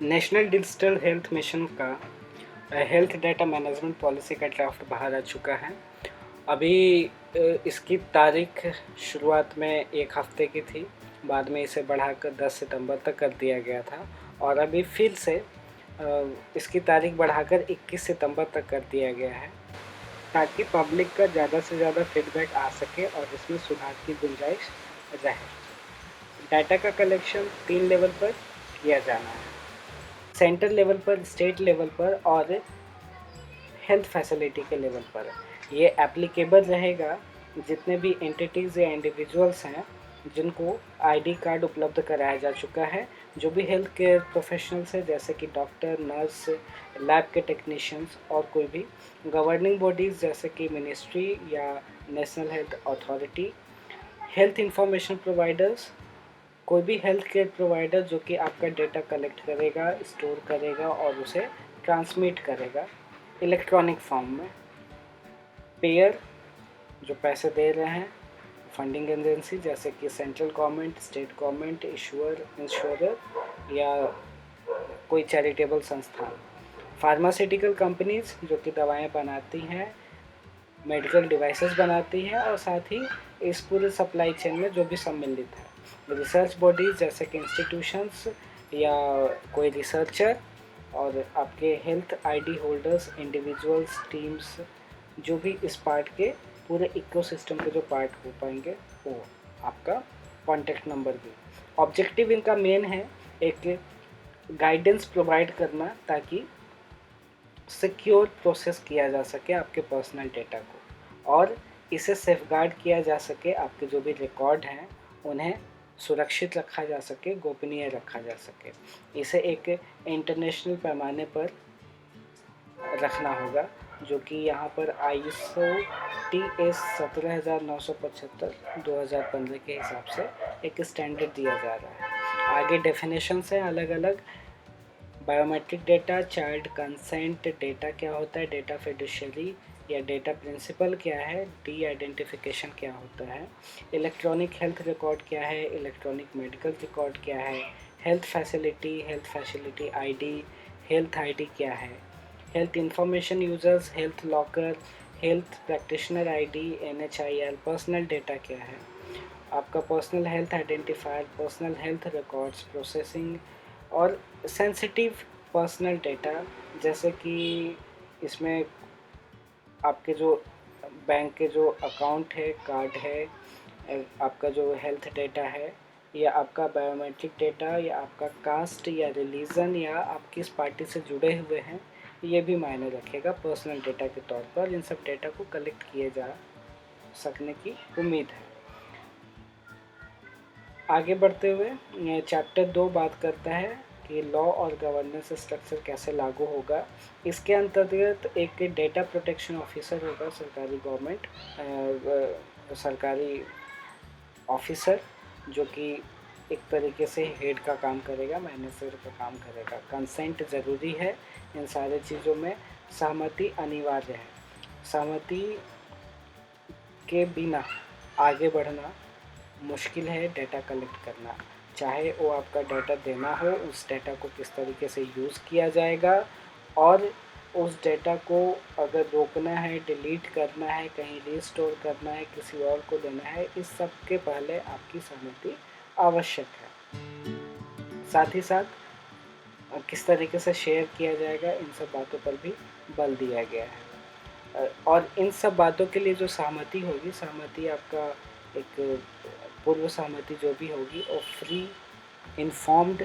National digital health mission का health data management policy का draft बाहर आ चुका है। अभी इसकी तारीख शुरुआत में 1 हफ्ते की थी, बाद में इसे बढ़ाकर 10 सितंबर तक कर दिया गया था और अभी फिर से इसकी तारीख बढ़ाकर 21 सितंबर तक कर दिया गया है, ताकि पब्लिक का ज़्यादा से ज़्यादा फीडबैक आ सके और इसमें सुधार की गुंजाइश रहे। डाटा का कलेक्शन 3 लेवल पर किया जाना है, सेंटर लेवल पर, स्टेट लेवल पर और हेल्थ फैसिलिटी के लेवल पर। ये एप्लीकेबल रहेगा जितने भी एंटिटीज़ या इंडिविजुअल्स हैं जिनको आईडी कार्ड उपलब्ध कराया जा चुका है, जो भी हेल्थ केयर प्रोफेशनल्स हैं जैसे कि डॉक्टर, नर्स, लैब के टेक्नीशियंस और कोई भी गवर्निंग बॉडीज़ जैसे कि मिनिस्ट्री या national health authority, health information providers, कोई भी हेल्थ केयर प्रोवाइडर जो कि आपका डेटा कलेक्ट करेगा, स्टोर करेगा और उसे ट्रांसमिट करेगा इलेक्ट्रॉनिक फॉर्म में। पेयर जो पैसे दे रहे हैं, फंडिंग एजेंसी जैसे कि central government, state government, issuer, insurer या कोई चैरिटेबल संस्थान, फार्मास्यूटिकल कंपनीज जो कि दवाएं बनाती हैं, मेडिकल डिवाइसेस बनाती हैं और साथ ही इस पूरे सप्लाई चेन में जो भी सम्मिलित है, रिसर्च बॉडीज जैसे कि इंस्टीट्यूशंस या कोई रिसर्चर और आपके health ID holders, individuals, teams, जो भी इस पार्ट के पूरे इकोसिस्टम के जो पार्ट हो पाएंगे वो आपका कॉन्टैक्ट नंबर भी। ऑब्जेक्टिव इनका मेन है एक गाइडेंस प्रोवाइड करना ताकि सिक्योर प्रोसेस किया जा सके आपके पर्सनल डेटा को और इसे सेफगार्ड किया जा सके, आपके जो भी रिकॉर्ड हैं उन्हें सुरक्षित रखा जा सके, गोपनीय रखा जा सके। इसे एक इंटरनेशनल पैमाने पर रखना होगा जो कि यहाँ पर ISO TS 17975 2015 के हिसाब से एक स्टैंडर्ड दिया जा रहा है। आगे डेफिनेशंस हैं अलग अलग, biometric data, child consent data क्या होता है, डेटा फिडुशियरी या डेटा प्रिंसिपल क्या है, डी आइडेंटिफिकेशन क्या होता है, इलेक्ट्रॉनिक हेल्थ रिकॉर्ड क्या है, इलेक्ट्रॉनिक मेडिकल रिकॉर्ड क्या है, health facility ID, health ID क्या है, health information users, health locker, health practitioner ID, NHIL, personal data क्या है, आपका personal health identifier, personal health records processing और सेंसिटिव पर्सनल डेटा जैसे कि इसमें आपके जो बैंक के जो अकाउंट है, कार्ड है, आपका जो हेल्थ डेटा है या आपका बायोमेट्रिक डेटा या आपका कास्ट या रिलीजन या आप किस पार्टी से जुड़े हुए हैं, ये भी मायने रखेगा पर्सनल डेटा के तौर पर। इन सब डेटा को कलेक्ट किए जा सकने की उम्मीद है। आगे बढ़ते हुए चैप्टर 2 बात करता है कि लॉ और गवर्नेंस स्ट्रक्चर कैसे लागू होगा। इसके अंतर्गत एक डेटा प्रोटेक्शन ऑफिसर होगा, सरकारी ऑफिसर जो कि एक तरीके से हेड का काम करेगा, मैनेजर का काम करेगा। कंसेंट ज़रूरी है इन सारे चीज़ों में, सहमति अनिवार्य है। सहमति के बिना आगे बढ़ना मुश्किल है, डेटा कलेक्ट करना, चाहे वो आपका डेटा देना हो, उस डेटा को किस तरीके से यूज़ किया जाएगा और उस डेटा को अगर रोकना है, डिलीट करना है, कहीं रीस्टोर करना है, किसी और को देना है, इस सब के पहले आपकी सहमति आवश्यक है। साथ ही साथ किस तरीके से शेयर किया जाएगा, इन सब बातों पर भी बल दिया गया है। और इन सब बातों के लिए जो सहमति होगी, सहमति आपका एक पूर्व सहमति जो भी होगी वो फ्री, इन्फॉर्म्ड,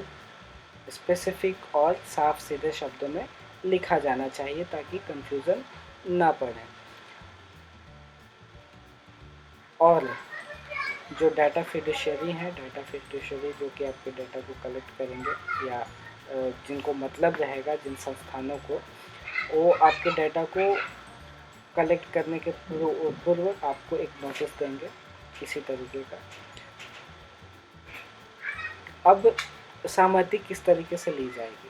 स्पेसिफिक और साफ सीधे शब्दों में लिखा जाना चाहिए ताकि कंफ्यूजन ना पड़े। और जो डाटा फिडुशियरी हैं, डाटा फिडुशियरी जो कि आपके डाटा को कलेक्ट करेंगे या जिनको मतलब रहेगा, जिन संस्थानों को, वो आपके डाटा को कलेक्ट करने के पूर्व आपको एक नोटिस देंगे किसी तरीके का। अब सहमति किस तरीके से ली जाएगी?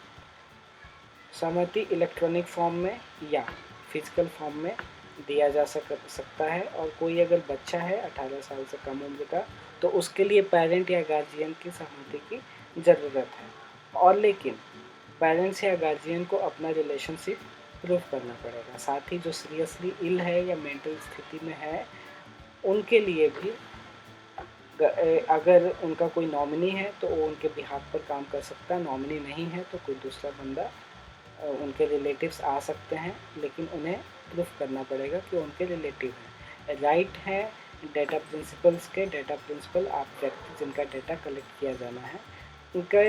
सहमति इलेक्ट्रॉनिक फॉर्म में या फिजिकल फॉर्म में दिया जा सकता है और कोई अगर बच्चा है 18 साल से कम उम्र का तो उसके लिए पेरेंट या गार्जियन की सहमति की ज़रूरत है। और लेकिन पेरेंट्स या गार्जियन को अपना रिलेशनशिप प्रूव करना पड़ेगा। साथ ही जो सीरियसली इल है या मेंटल स्थिति में है उनके लिए भी अगर उनका कोई नॉमिनी है तो वो उनके बिहाफ पर काम कर सकता है, नॉमिनी नहीं है तो कोई दूसरा बंदा उनके रिलेटिव्स आ सकते हैं, लेकिन उन्हें प्रूफ करना पड़ेगा कि उनके रिलेटिव हैं। राइट है डेटा प्रिंसिपल्स के। डेटा प्रिंसिपल आप व्यक्ति जिनका डेटा कलेक्ट किया जाना है उनका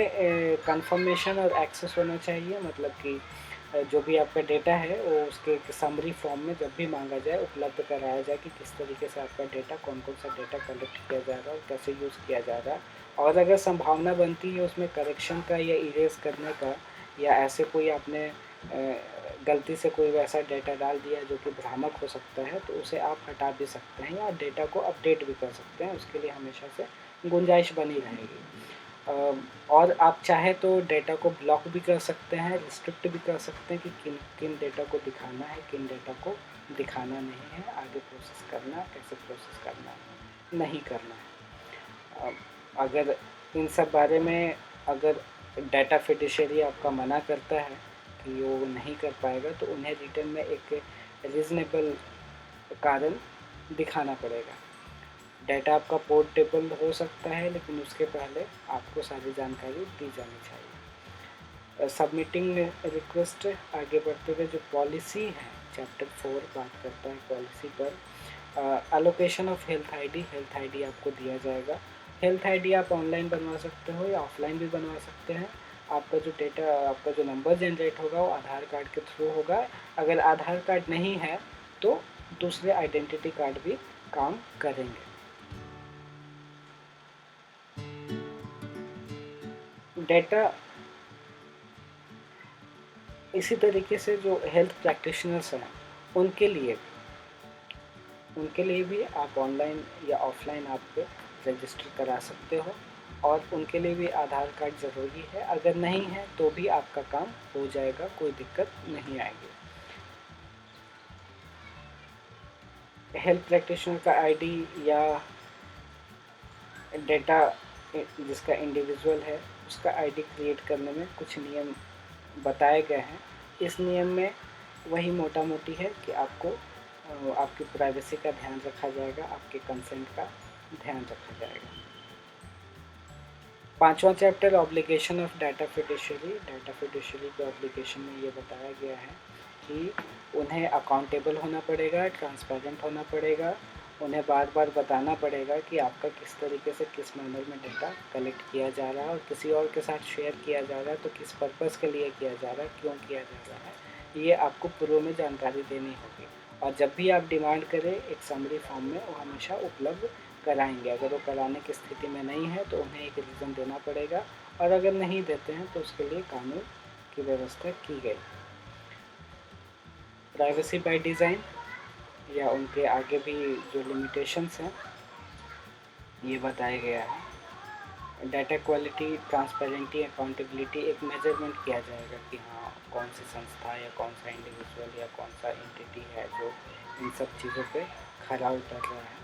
कंफर्मेशन और एक्सेस होना चाहिए, मतलब कि जो भी आपका डेटा है वो उसके समरी फॉर्म में जब भी मांगा जाए उपलब्ध कराया जाए कि किस तरीके से आपका डेटा, कौन कौन सा डेटा कलेक्ट किया जा रहा है और कैसे यूज़ किया जा रहा है। और अगर संभावना बनती है उसमें करेक्शन का या इरेज करने का, या ऐसे कोई आपने गलती से कोई वैसा डेटा डाल दिया जो कि भ्रामक हो सकता है तो उसे आप हटा भी सकते हैं या डेटा को अपडेट भी कर सकते हैं। उसके लिए हमेशा से गुंजाइश बनी रहेगी। और आप चाहे तो डेटा को ब्लॉक भी कर सकते हैं, रिस्ट्रिक्ट भी कर सकते हैं कि किन किन डेटा को दिखाना है, किन डेटा को दिखाना नहीं है, आगे प्रोसेस करना, कैसे प्रोसेस करना है, नहीं करना है। अगर इन सब बारे में अगर डेटा फिडुशियरी आपका मना करता है कि वो नहीं कर पाएगा तो उन्हें रिटर्न में एक रीज़नेबल कारण दिखाना पड़ेगा। डेटा आपका पोर्टेबल हो सकता है लेकिन उसके पहले आपको सारी जानकारी दी जानी चाहिए। सबमिटिंग रिक्वेस्ट, आगे बढ़ते हुए जो पॉलिसी है चैप्टर 4 बात करता है पॉलिसी पर। एलोकेशन ऑफ हेल्थ आईडी आपको दिया जाएगा। हेल्थ आईडी आप ऑनलाइन बनवा सकते हो या ऑफलाइन भी बनवा सकते हैं। आपका जो डेटा, आपका जो नंबर जनरेट होगा वो आधार कार्ड के थ्रू होगा। अगर आधार कार्ड नहीं है तो दूसरे आइडेंटिटी कार्ड भी काम करेंगे। डेटा इसी तरीके से जो हेल्थ प्रैक्टिशनर्स हैं उनके लिए भी आप ऑनलाइन या ऑफलाइन आप रजिस्टर करा सकते हो और उनके लिए भी आधार कार्ड ज़रूरी है। अगर नहीं है तो भी आपका काम हो जाएगा, कोई दिक्कत नहीं आएगी। हेल्थ प्रैक्टिशनर का आईडी या डेटा जिसका इंडिविजुअल है उसका आईडी क्रिएट करने में कुछ नियम बताए गए हैं। इस नियम में वही मोटा मोटी है कि आपको आपकी प्राइवेसी का ध्यान रखा जाएगा, आपके कंसेंट का ध्यान रखा जाएगा। 5वां chapter obligation of data fiduciary. Data fiduciary के ऑब्लिगेशन में ये बताया गया है कि उन्हें अकाउंटेबल होना पड़ेगा, ट्रांसपेरेंट होना पड़ेगा, उन्हें बार बार बताना पड़ेगा कि आपका किस तरीके से किस मैनर में डेटा कलेक्ट किया जा रहा है और किसी और के साथ शेयर किया जा रहा है तो किस पर्पज़ के लिए किया जा रहा है, क्यों किया जा रहा है, ये आपको पूर्व में जानकारी देनी होगी। और जब भी आप डिमांड करें एक समरी फॉर्म में वो हमेशा उपलब्ध कराएंगे। अगर वो कराने की स्थिति में नहीं है तो उन्हें एक रीज़न देना पड़ेगा और अगर नहीं देते हैं तो उसके लिए कानून की व्यवस्था की गई। प्राइवेसी बाय डिज़ाइन या उनके आगे भी जो लिमिटेशंस हैं ये बताया गया है। डाटा क्वालिटी, ट्रांसपेरेंटी, अकाउंटेबिलिटी एक मेजरमेंट किया जाएगा कि हाँ कौन सी संस्था या कौन सा इंडिविजुअल या कौन सा एंटिटी है जो इन सब चीज़ों पे खरा उतर रहा है।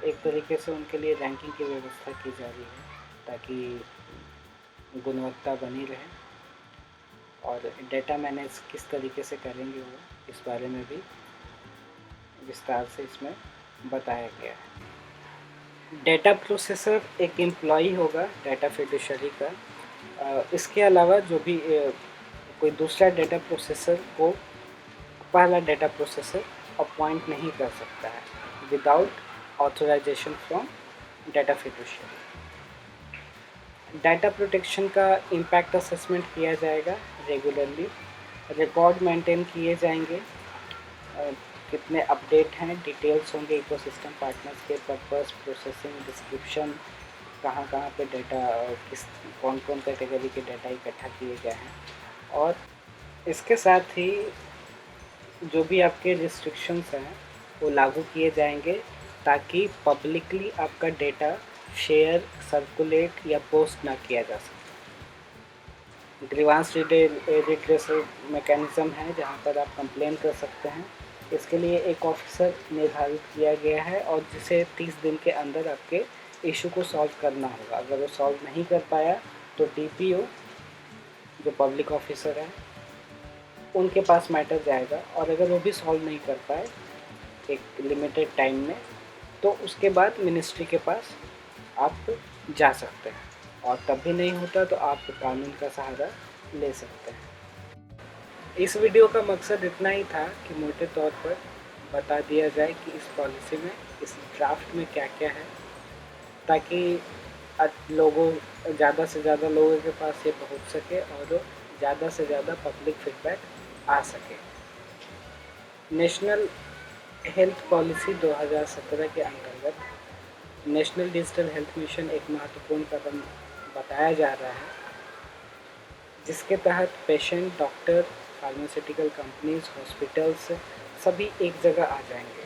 एक तरीके से उनके लिए रैंकिंग की व्यवस्था की जा रही है ताकि गुणवत्ता बनी रहे। और डेटा मैनेज किस तरीके से करेंगे वो इस बारे में भी विस्तार से इसमें बताया गया है। डेटा प्रोसेसर एक एम्प्लॉई होगा डाटा फिडुशियरी का। इसके अलावा जो भी कोई दूसरा डेटा प्रोसेसर को पहला डेटा प्रोसेसर अपॉइंट नहीं कर सकता है without authorization from data fiduciary. Data protection का इम्पैक्ट असेसमेंट किया जाएगा रेगुलरली, रिकॉर्ड मेंटेन किए जाएंगे, कितने अपडेट हैं, डिटेल्स होंगे इकोसिस्टम पार्टनर्स के, पर्पस, प्रोसेसिंग, डिस्क्रिप्शन, कहाँ कहाँ पे डेटा, किस कौन कौन कैटेगरी के डेटा इकट्ठा किए गए हैं। और इसके साथ ही जो भी आपके रिस्ट्रिक्शंस हैं वो लागू किए जाएंगे ताकि पब्लिकली आपका डेटा शेयर, सर्कुलेट या पोस्ट ना किया जा सके। ग्रीवांस रिड्रेसल मैकेनिज़्म है जहाँ पर आप कंप्लेन कर सकते हैं। इसके लिए एक ऑफिसर निर्धारित किया गया है और जिसे 30 दिन के अंदर आपके इशू को सॉल्व करना होगा। अगर वो सॉल्व नहीं कर पाया तो डीपीओ जो पब्लिक ऑफिसर हैं उनके पास मैटर जाएगा, और अगर वो भी सॉल्व नहीं कर पाए एक लिमिटेड टाइम में, तो उसके बाद मिनिस्ट्री के पास आप जा सकते हैं, और तब भी नहीं होता तो आप कानून का सहारा ले सकते हैं। इस वीडियो का मकसद इतना ही था कि मोटे तौर पर बता दिया जाए कि इस पॉलिसी में, इस ड्राफ्ट में क्या क्या है, ताकि लोगों ज़्यादा से ज़्यादा लोगों के पास ये पहुंच सके और ज़्यादा से ज़्यादा पब्लिक फीडबैक आ सके। नेशनल हेल्थ पॉलिसी 2017 के अंतर्गत नेशनल डिजिटल हेल्थ मिशन एक महत्वपूर्ण कदम बताया जा रहा है, जिसके तहत patient, doctor, pharmaceutical companies, hospitals सभी एक जगह आ जाएंगे।